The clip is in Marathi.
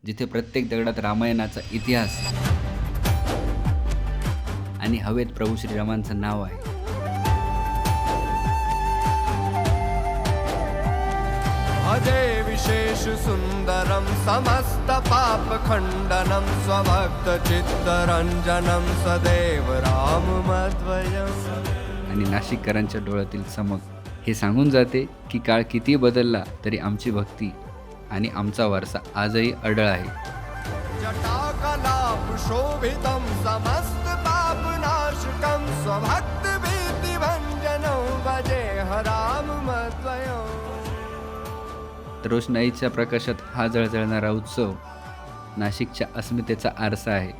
जिथे प्रत्येक दगडात रामायणाचा इतिहास आणि हवेत प्रभू श्रीरामांचं नाव आहे. अजय विशेष सुंदरम समस्त पाप खंडनम स्वभक्त चित्तरंजनम सदैव राममद्वयम्. आणि नाशिककरांच्या डोळ्यातील चमक हे सांगून जाते की काळ किती बदलला तरी आमची भक्ती आणि आमचा वारसा आजही अडळ आहे. जटाकलाप शोभितम समस्त पापनाशकम स्वभक्त भीतिभंजनं भजे राममद्वयम्. तर रोषणाईच्या प्रकाशात हा जळजळणारा उत्सव नाशिकच्या अस्मितेचा आरसा आहे.